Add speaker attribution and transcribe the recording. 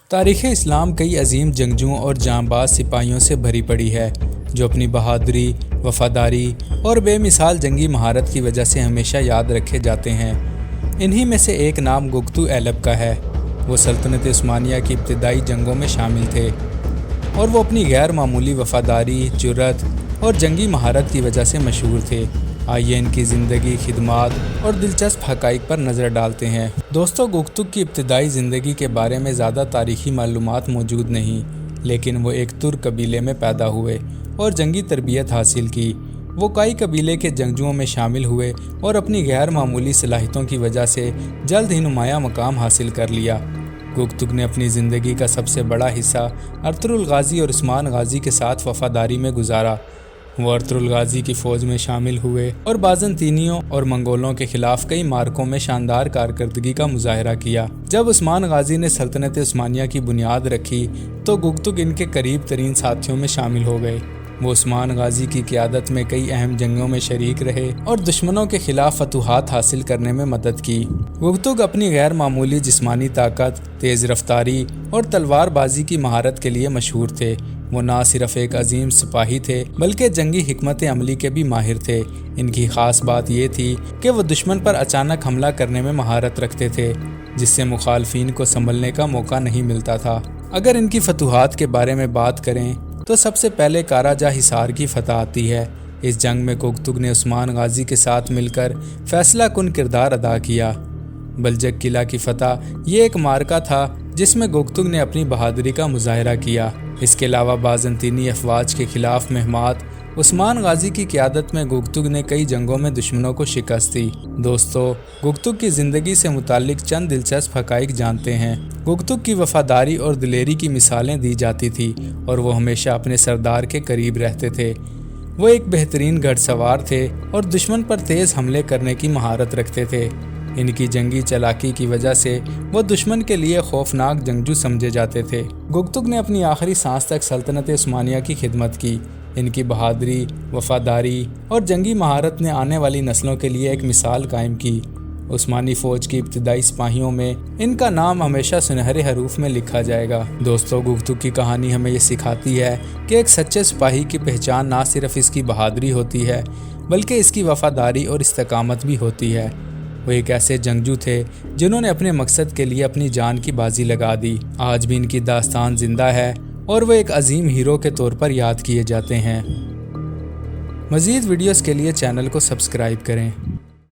Speaker 1: تاریخ اسلام کئی عظیم جنگجوؤں اور جانباز سپاہیوں سے بھری پڑی ہے جو اپنی بہادری، وفاداری اور بے مثال جنگی مہارت کی وجہ سے ہمیشہ یاد رکھے جاتے ہیں۔ انہی میں سے ایک نام گگتو ایلب کا ہے۔ وہ سلطنت عثمانیہ کی ابتدائی جنگوں میں شامل تھے اور وہ اپنی غیر معمولی وفاداری، جرأت اور جنگی مہارت کی وجہ سے مشہور تھے۔ آئیے ان کی زندگی، خدمات اور دلچسپ حقائق پر نظر ڈالتے ہیں۔ دوستو، گگتک کی ابتدائی زندگی کے بارے میں زیادہ تاریخی معلومات موجود نہیں، لیکن وہ ایک ترک قبیلے میں پیدا ہوئے اور جنگی تربیت حاصل کی۔ وہ کائی قبیلے کے جنگجوؤں میں شامل ہوئے اور اپنی غیر معمولی صلاحیتوں کی وجہ سے جلد ہی نمایاں مقام حاصل کر لیا۔ گگتک نے اپنی زندگی کا سب سے بڑا حصہ ارطغرل غازی اور عثمان غازی کے ساتھ وفاداری میں گزارا۔ وہ ارطغرل غازی کی فوج میں شامل ہوئے اور بازنطینیوں اور منگولوں کے خلاف کئی معرکوں میں شاندار کارکردگی کا مظاہرہ کیا۔ جب عثمان غازی نے سلطنت عثمانیہ کی بنیاد رکھی تو گگتک ان کے قریب ترین ساتھیوں میں شامل ہو گئے۔ وہ عثمان غازی کی قیادت میں کئی اہم جنگوں میں شریک رہے اور دشمنوں کے خلاف فتوحات حاصل کرنے میں مدد کی۔ گگتک اپنی غیر معمولی جسمانی طاقت، تیز رفتاری اور تلوار بازی کی مہارت کے لیے مشہور تھے۔ وہ نہ صرف ایک عظیم سپاہی تھے بلکہ جنگی حکمت عملی کے بھی ماہر تھے۔ ان کی خاص بات یہ تھی کہ وہ دشمن پر اچانک حملہ کرنے میں مہارت رکھتے تھے، جس سے مخالفین کو سنبھلنے کا موقع نہیں ملتا تھا۔ اگر ان کی فتوحات کے بارے میں بات کریں تو سب سے پہلے کاراجہ حصار کی فتح آتی ہے۔ اس جنگ میں گگتک نے عثمان غازی کے ساتھ مل کر فیصلہ کن کردار ادا کیا۔ بلجک قلعہ کی فتح یہ ایک معرکہ تھا جس میں گگتک نے اپنی بہادری کا مظاہرہ کیا۔ اس کے علاوہ بازنطینی افواج کے خلاف مہمات عثمان غازی کی قیادت میں گگتک نے کئی جنگوں میں دشمنوں کو شکست دی۔ دوستو، گگتک کی زندگی سے متعلق چند دلچسپ حقائق جانتے ہیں۔ گگتک کی وفاداری اور دلیری کی مثالیں دی جاتی تھی اور وہ ہمیشہ اپنے سردار کے قریب رہتے تھے۔ وہ ایک بہترین گھڑ سوار تھے اور دشمن پر تیز حملے کرنے کی مہارت رکھتے تھے۔ ان کی جنگی چالاکی کی وجہ سے وہ دشمن کے لیے خوفناک جنگجو سمجھے جاتے تھے۔ گگتک نے اپنی آخری سانس تک سلطنت عثمانیہ کی خدمت کی۔ ان کی بہادری، وفاداری اور جنگی مہارت نے آنے والی نسلوں کے لیے ایک مثال قائم کی۔ عثمانی فوج کی ابتدائی سپاہیوں میں ان کا نام ہمیشہ سنہرے حروف میں لکھا جائے گا۔ دوستو، گگتک کی کہانی ہمیں یہ سکھاتی ہے کہ ایک سچے سپاہی کی پہچان نہ صرف اس کی بہادری ہوتی ہے بلکہ اس کی وفاداری اور استقامت بھی ہوتی ہے۔ وہ ایک ایسے جنگجو تھے جنہوں نے اپنے مقصد کے لیے اپنی جان کی بازی لگا دی۔ آج بھی ان کی داستان زندہ ہے اور وہ ایک عظیم ہیرو کے طور پر یاد کیے جاتے ہیں۔ مزید ویڈیوز کے لیے چینل کو سبسکرائب کریں۔